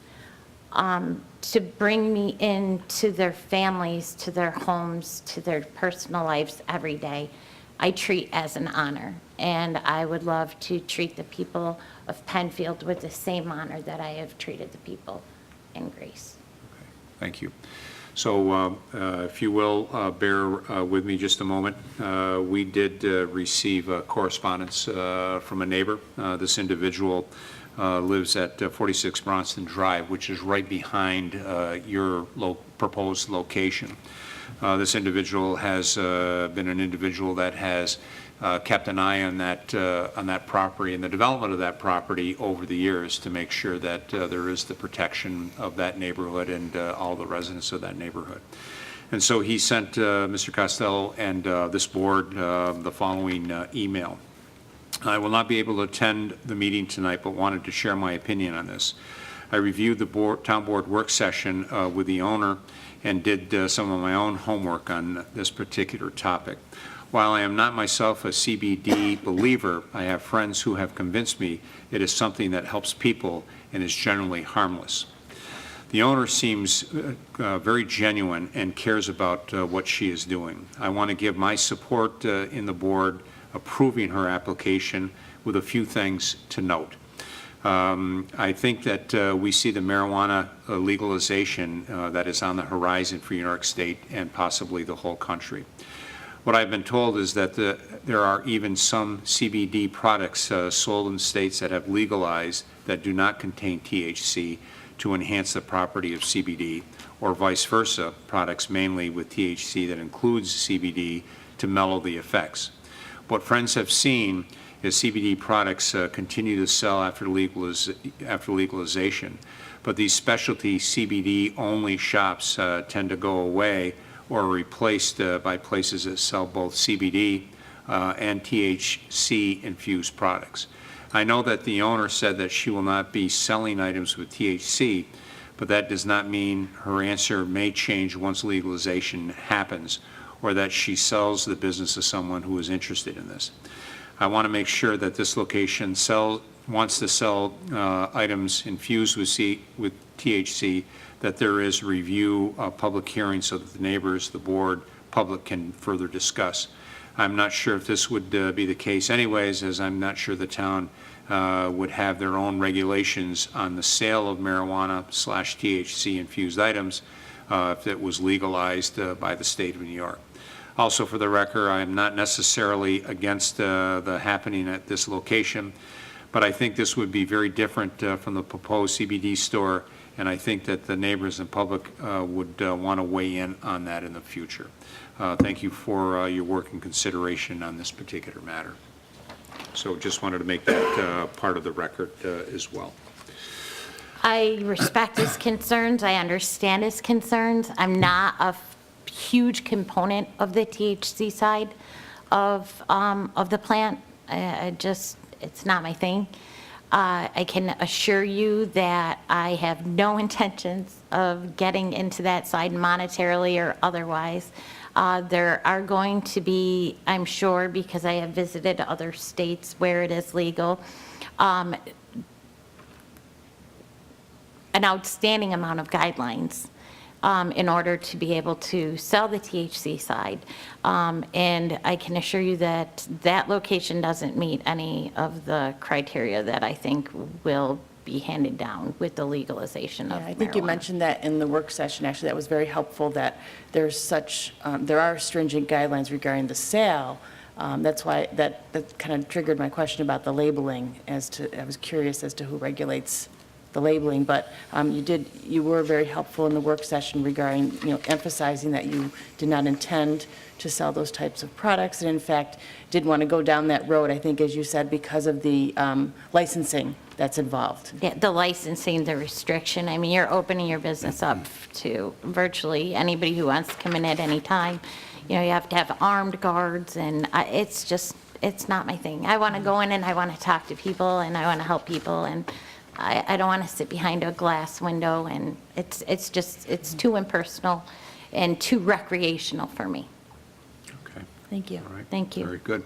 To bring me into their families, to their homes, to their personal lives every day, I treat as an honor. And I would love to treat the people of Penfield with the same honor that I have treated the people in Grace. Thank you. So if you will, bear with me just a moment. We did receive correspondence from a neighbor. This individual lives at 46 Bronston Drive, which is right behind your proposed location. This individual has been an individual that has kept an eye on that property and the development of that property over the years to make sure that there is the protection of that neighborhood and all the residents of that neighborhood. And so he sent Mr. Costello and this board the following email. I will not be able to attend the meeting tonight, but wanted to share my opinion on this. I reviewed the town board work session with the owner and did some of my own homework on this particular topic. While I am not myself a CBD believer, I have friends who have convinced me it is something that helps people and is generally harmless. The owner seems very genuine and cares about what she is doing. I want to give my support in the board approving her application with a few things to note. I think that we see the marijuana legalization that is on the horizon for New York State and possibly the whole country. What I've been told is that there are even some CBD products sold in states that have legalized that do not contain THC to enhance the property of CBD, or vice versa, products mainly with THC that includes CBD to mellow the effects. What friends have seen is CBD products continue to sell after legalization, but these specialty CBD-only shops tend to go away or replaced by places that sell both CBD and THC-infused products. I know that the owner said that she will not be selling items with THC, but that does not mean her answer may change once legalization happens, or that she sells the business to someone who is interested in this. I want to make sure that this location wants to sell items infused with THC, that there is review, public hearing, so that the neighbors, the board, public can further discuss. I'm not sure if this would be the case anyways, as I'm not sure the town would have their own regulations on the sale of marijuana/THC infused items if it was legalized by the state of New York. Also, for the record, I am not necessarily against the happening at this location, but I think this would be very different from the proposed CBD store, and I think that the neighbors and public would want to weigh in on that in the future. Thank you for your work and consideration on this particular matter. So just wanted to make that part of the record as well. I respect his concerns. I understand his concerns. I'm not a huge component of the THC side of the plant. It's not my thing. I can assure you that I have no intentions of getting into that side monetarily or otherwise. There are going to be, I'm sure, because I have visited other states where it is legal, an outstanding amount of guidelines in order to be able to sell the THC side. And I can assure you that that location doesn't meet any of the criteria that I think will be handed down with the legalization of marijuana. I think you mentioned that in the work session. Actually, that was very helpful, that there are stringent guidelines regarding the sale. That's why that kind of triggered my question about the labeling. I was curious as to who regulates the labeling, but you were very helpful in the work session regarding, emphasizing that you did not intend to sell those types of products, and in fact did want to go down that road, I think, as you said, because of the licensing that's involved. Yeah, the licensing, the restriction. I mean, you're opening your business up to virtually anybody who wants to come in at any time. you know, you have to have armed guards, and it's just, it's not my thing. I want to go in and I want to talk to people, and I want to help people, and I don't want to sit behind a glass window, and it's just, it's too impersonal and too recreational for me. Okay. Thank you. All right. Thank you. Very good.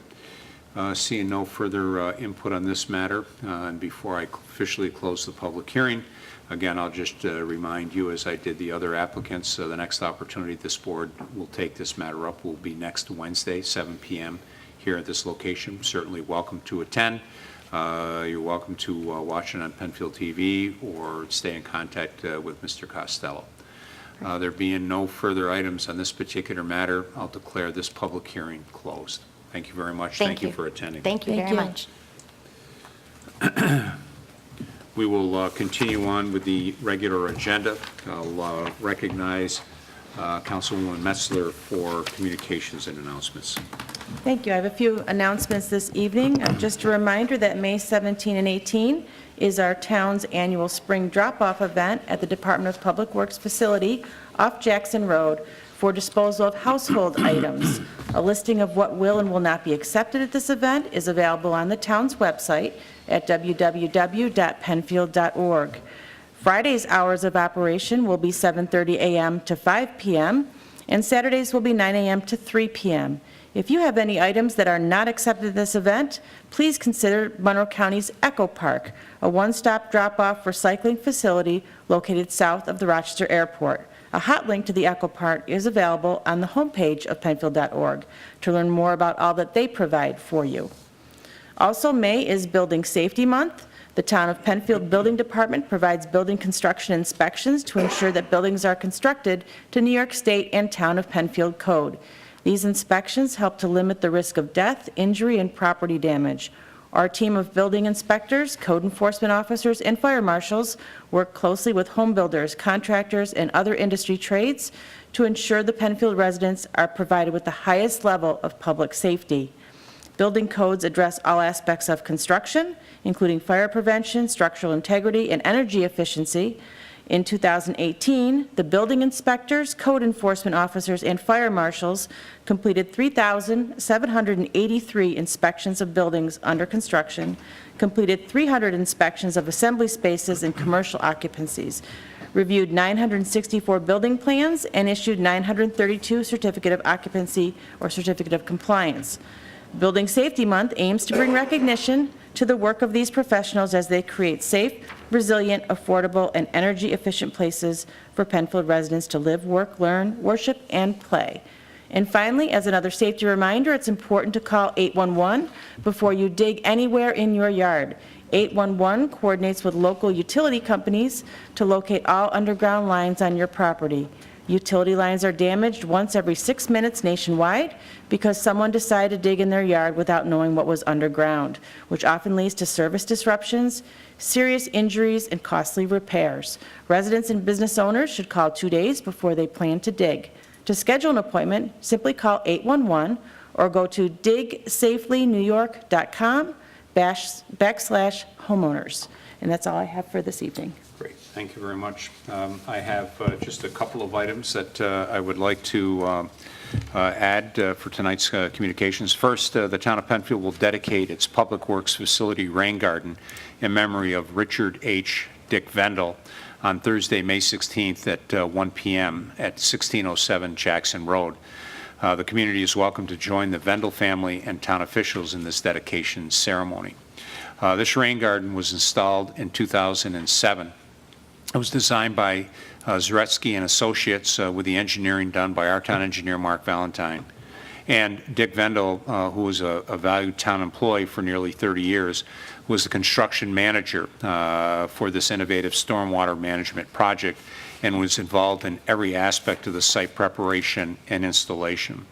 Seeing no further input on this matter, and before I officially close the public hearing, again, I'll just remind you, as I did the other applicants, the next opportunity this board will take this matter up will be next Wednesday, 7 p.m. here at this location. Certainly welcome to attend. You're welcome to watch it on Penfield TV or stay in contact with Mr. Costello. There being no further items on this particular matter, I'll declare this public hearing closed. Thank you very much. Thank you for attending. Thank you Thank very you. much. We will continue on with the regular agenda. I'll recognize Councilwoman Metzler for communications and announcements. Thank you. I have a few announcements this evening. Just a reminder that May 17 and 18 is our town's annual spring drop-off event at the Department of Public Works facility off Jackson Road for disposal of household items. A listing of what will and will not be accepted at this event is available on the town's website at www.penfield.org. Friday's hours of operation will be 7:30 a.m. to 5 p.m., and Saturdays will be 9 a.m. to 3 p.m. If you have any items that are not accepted at this event, please consider Monroe County's Echo Park, a one-stop drop-off recycling facility located south of the Rochester Airport. A hot link to the Echo Park is available on the homepage of penfield.org to learn more about all that they provide for you. Also, May is Building Safety Month. The Town of Penfield Building Department provides building construction inspections to ensure that buildings are constructed to New York State and Town of Penfield code. These inspections help to limit the risk of death, injury, and property damage. Our team of building inspectors, code enforcement officers, and fire marshals work closely with home builders, contractors, and other industry trades to ensure the Penfield residents are provided with the highest level of public safety. Building codes address all aspects of construction, including fire prevention, structural integrity, and energy efficiency. In 2018, the building inspectors, code enforcement officers, and fire marshals completed 3,783 inspections of buildings under construction, completed 300 inspections of assembly spaces and commercial occupancies, reviewed 964 building plans, and issued 932 certificate of occupancy or certificate of compliance. Building Safety Month aims to bring recognition to the work of these professionals as they create safe, resilient, affordable, and energy-efficient places for Penfield residents to live, work, learn, worship, and play. And finally, as another safety reminder, it's important to call 811 before you dig anywhere in your yard. 811 coordinates with local utility companies to locate all underground lines on your property. Utility lines are damaged once every 6 minutes nationwide because someone decided to dig in their yard without knowing what was underground, which often leads to service disruptions, serious injuries, and costly repairs. Residents and business owners should call 2 days before they plan to dig. To schedule an appointment, simply call 811 or go to digsafelynewyork.com/homeowners. And that's all I have for this evening. Great, thank you very much. I have just a couple of items that I would like to add for tonight's communications. First, the town of Penfield will dedicate its Public Works facility rain garden in memory of Richard H. Dick Vendel on Thursday, May 16th at 1 p.m. at 1607 Jackson Road. The community is welcome to join the Vendel family and town officials in this dedication ceremony. This rain garden was installed in 2007. It was designed by Zaretsky and Associates with the engineering done by our town engineer, Mark Valentine. And Dick Vendel, who was a valued town employee for nearly 30 years, was the construction manager for this innovative stormwater management project and was involved in every aspect of the site preparation and installation.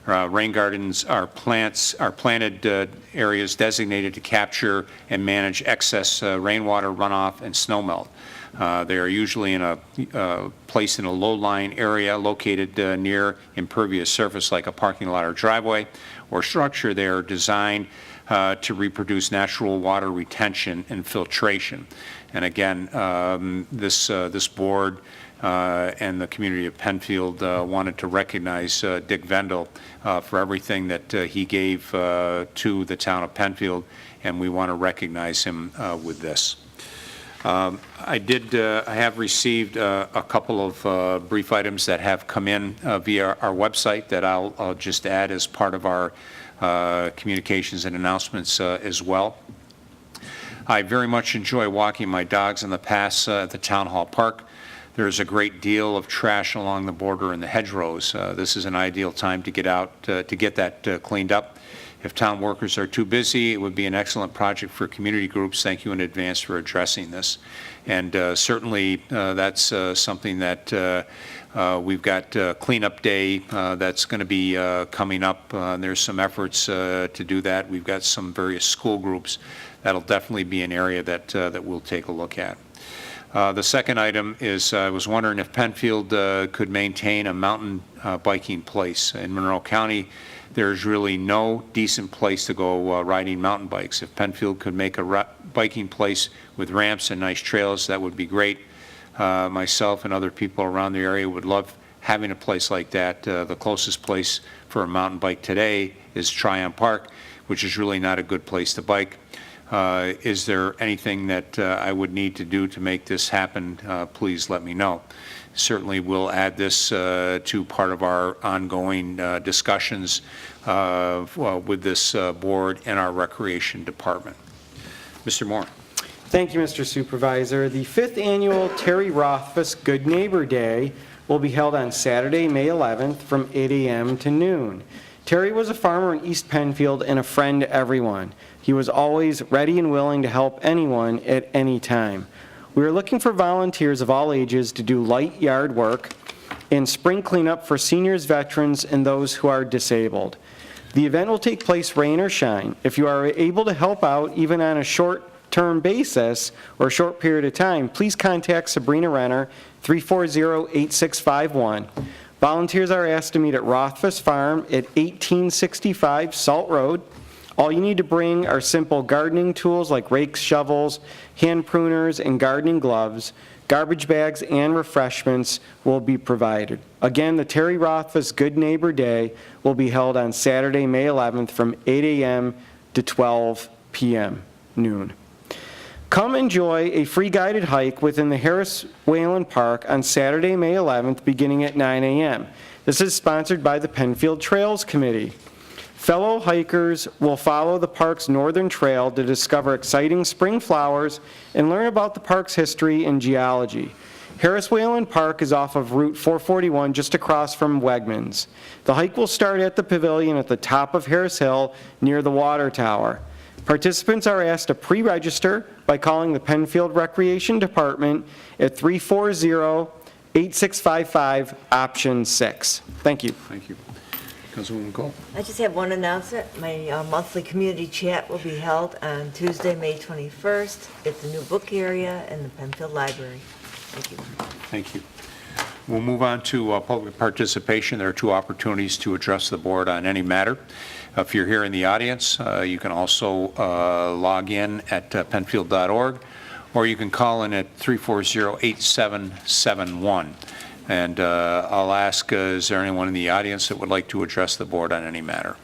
Rain gardens are planted areas designated to capture and manage excess rainwater runoff and snowmelt. They are usually placed in a low-lying area located near impervious surface like a parking lot or driveway or structure. They are designed to reproduce natural water retention and filtration. And again, this board and the community of Penfield wanted to recognize Dick Vendel for everything that he gave to the town of Penfield, and we want to recognize him with this. I have received a couple of brief items that have come in via our website that I'll just add as part of our communications and announcements as well. I very much enjoy walking my dogs in the paths at the Town Hall Park. There's a great deal of trash along the border and the hedgerows. This is an ideal time to get out to get that cleaned up. If town workers are too busy, it would be an excellent project for community groups. Thank you in advance for addressing this. And certainly that's something that we've got cleanup day that's going to be coming up. There's some efforts to do that. We've got some various school groups. That'll definitely be an area that we'll take a look at. The second item is I was wondering if Penfield could maintain a mountain biking place. In Monroe County, there's really no decent place to go riding mountain bikes. If Penfield could make a biking place with ramps and nice trails, that would be great. Myself and other people around the area would love having a place like that. The closest place for a mountain bike today is Tryon Park, which is really not a good place to bike. Is there anything that I would need to do to make this happen? Please let me know. Certainly we'll add this to part of our ongoing discussions with this board and our recreation department. Mr. Moore. Thank you, Mr. Supervisor. The 5th Annual Terry Rothfuss Good Neighbor Day will be held on Saturday, May 11th from 8 a.m. to noon. Terry was a farmer in East Penfield and a friend to everyone. He was always ready and willing to help anyone at any time. We are looking for volunteers of all ages to do light yard work and spring cleanup for seniors, veterans, and those who are disabled. The event will take place rain or shine. If you are able to help out, even on a short-term basis or a short period of time, please contact Sabrina Renner, 340-8651. Volunteers are asked to meet at Rothfuss Farm at 1865 Salt Road. All you need to bring are simple gardening tools like rakes, shovels, hand pruners, and gardening gloves. Garbage bags and refreshments will be provided. Again, the Terry Rothfuss Good Neighbor Day will be held on Saturday, May 11th from 8 a.m. to 12 p.m. noon. Come enjoy a free guided hike within the Harris Whalen Park on Saturday, May 11th, beginning at 9 a.m. This is sponsored by the Penfield Trails Committee. Fellow hikers will follow the park's northern trail to discover exciting spring flowers and learn about the park's history and geology. Harris Whalen Park is off of Route 441 just across from Wegmans. The hike will start at the pavilion at the top of Harris Hill near the water tower. Participants are asked to pre-register by calling the Penfield Recreation Department at 340-8655 option 6. Thank you. Thank you. Councilwoman Cole. I just have one announcement. My monthly community chat will be held on Tuesday, May 21st at the new book area in the Penfield Library. Thank you. Thank you. We'll move on to public participation. There are two opportunities to address the board on any matter. If you're here in the audience, you can also log in at penfield.org, or you can call in at 340-8771. And I'll ask, is there anyone in the audience that would like to address the board on any matter?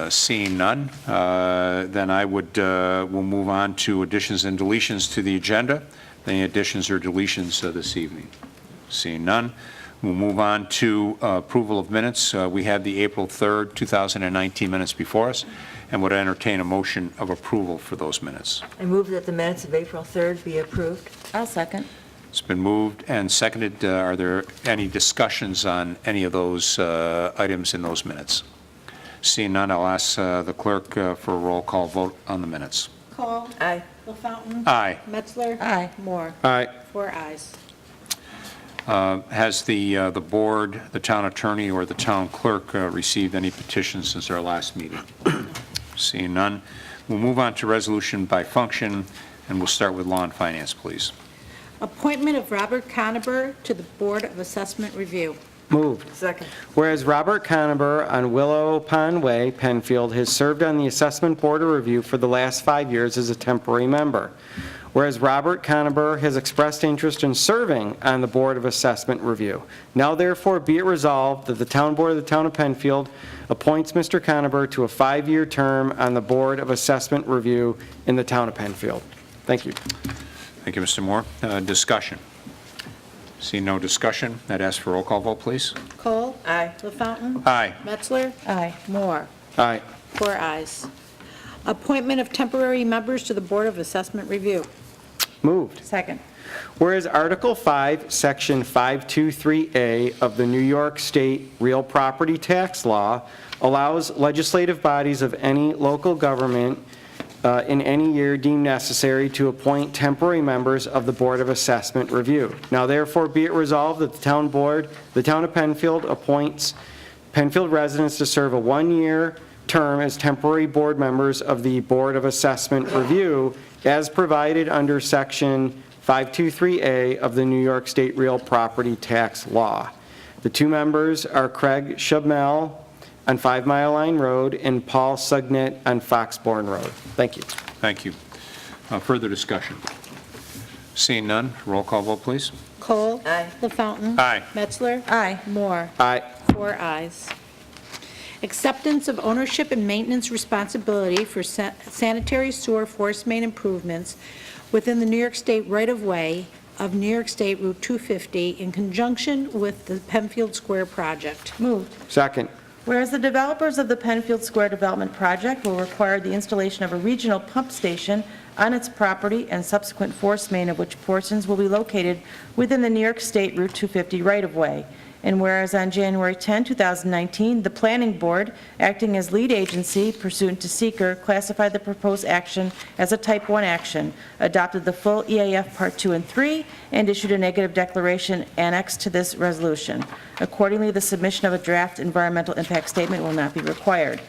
Seeing none, then I would, we'll move on to additions and deletions to the agenda. Any additions or deletions this evening? Seeing none, we'll move on to approval of minutes. We have the April 3rd, 2019 minutes before us, and would entertain a motion of approval for those minutes. I move that the minutes of April 3rd be approved. I'll second. It's been moved and seconded. Are there any discussions on any of those items in those minutes? Seeing none, I'll ask the clerk for a roll call vote on the minutes. Call. Aye. LaFountain. Aye. Metzler. Aye. Moore. Aye. 4 ayes. Has the board, the town attorney, or the town clerk received any petitions since our last meeting? Seeing none, we'll move on to resolution by function, and we'll start with law and finance, please. Appointment of Robert Conover to the Board of Assessment Review. Moved. Second. Whereas Robert Conover on Willow Pond Way, Penfield, has served on the Assessment Board of Review for the last 5 years as a temporary member. Whereas Robert Conover has expressed interest in serving on the Board of Assessment Review. Now therefore be it resolved that the Town Board of the Town of Penfield appoints Mr. Conover to a 5-year term on the Board of Assessment Review in the Town of Penfield. Thank you. Thank you, Mr. Moore. Discussion. Seeing no discussion, I'd ask for a roll call vote, please. Cole? Aye. LaFountain? Aye. Metzler? Aye. Moore? Aye. 4 ayes. Appointment of temporary members to the Board of Assessment Review. Moved. Second. Whereas Article 5, Section 523A of the New York State Real Property Tax Law allows legislative bodies of any local government in any year deemed necessary to appoint temporary members of the Board of Assessment Review. Now therefore be it resolved that the Town Board, the Town of Penfield appoints Penfield residents to serve a 1-year term as temporary board members of the Board of Assessment Review as provided under Section 523A of the New York State Real Property Tax Law. The 2 members are Craig Shabmel on 5 Mile Line Road and Paul Sugnet on Foxbourne Road. Thank you. Thank you. Further discussion. Seeing none, roll call vote, please. Cole? Aye. LaFountain? Aye. Metzler? Aye. Moore? Aye. 4 ayes. Acceptance of ownership and maintenance responsibility for sanitary sewer force main improvements within the New York State right-of-way of New York State Route 250 in conjunction with the Penfield Square project. Moved. Second. Whereas the developers of the Penfield Square Development Project will require the installation of a regional pump station on its property and subsequent force main of which portions will be located within the New York State Route 250 right-of-way. And whereas on January 10, 2019, the Planning Board, acting as lead agency pursuant to seeker, classified the proposed action as a Type 1 action, adopted the full EAF Part 2 and 3, and issued a negative declaration annexed to this resolution. Accordingly, the submission of a draft environmental impact statement will not be required.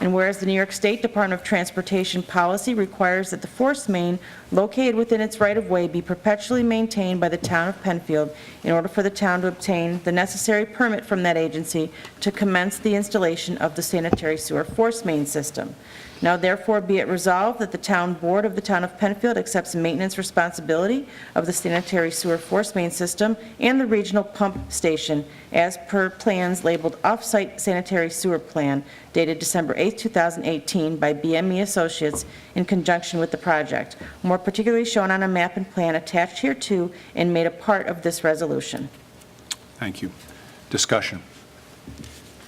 And whereas the New York State Department of Transportation policy requires that the force main located within its right-of-way be perpetually maintained by the town of Penfield in order for the town to obtain the necessary permit from that agency to commence the installation of the sanitary sewer force main system. Now therefore be it resolved that the Town Board of the Town of Penfield accepts maintenance responsibility of the sanitary sewer force main system and the regional pump station as per plans labeled Off-Site Sanitary Sewer Plan dated December 8, 2018 by BME Associates in conjunction with the project, more particularly shown on a map and plan attached hereto and made a part of this resolution. Thank you. Discussion.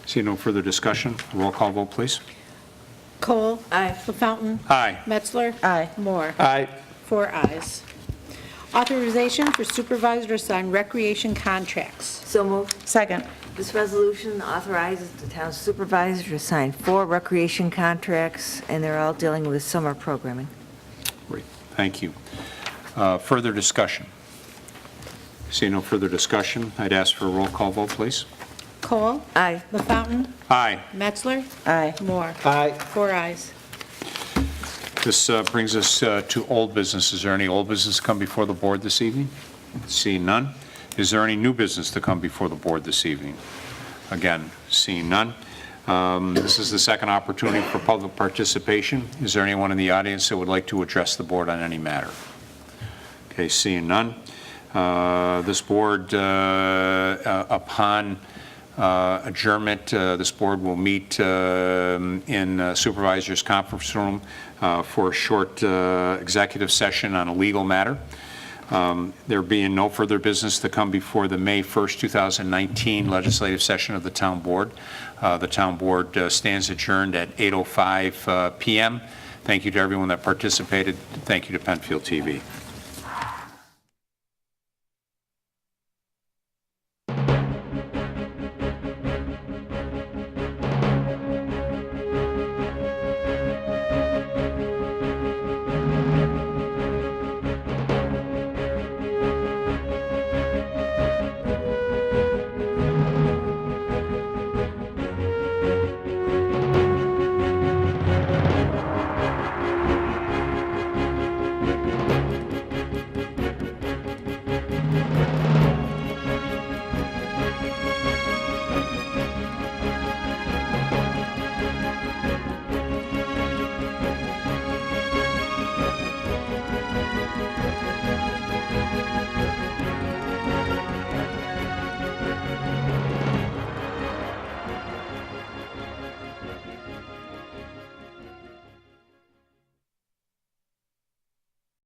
See no further discussion, roll call vote, please. Cole? Aye. LaFountain? Aye. Metzler? Aye. Moore? Aye. 4 ayes. Authorization for supervisor to sign recreation contracts. So moved. Second. This resolution authorizes the town supervisor to sign 4 recreation contracts, and they're all dealing with summer programming. Great, thank you. Further discussion. See no further discussion, I'd ask for a roll call vote, please. Cole? Aye. LaFountain? Aye. Metzler? Aye. Moore? Aye. 4 ayes. This brings us to old business. Is there any old business to come before the board this evening? Seeing none. Is there any new business to come before the board this evening? Again, seeing none. This is the second opportunity for public participation. Is there anyone in the audience that would like to address the board on any matter? Okay, seeing none. This board, upon adjournment, this board will meet in Supervisor's conference room for a short executive session on a legal matter. There being no further business to come before the May 1st, 2019 legislative session of the Town Board. The Town Board stands adjourned at 8:05 p.m. Thank you to everyone that participated. Thank you to Penfield TV.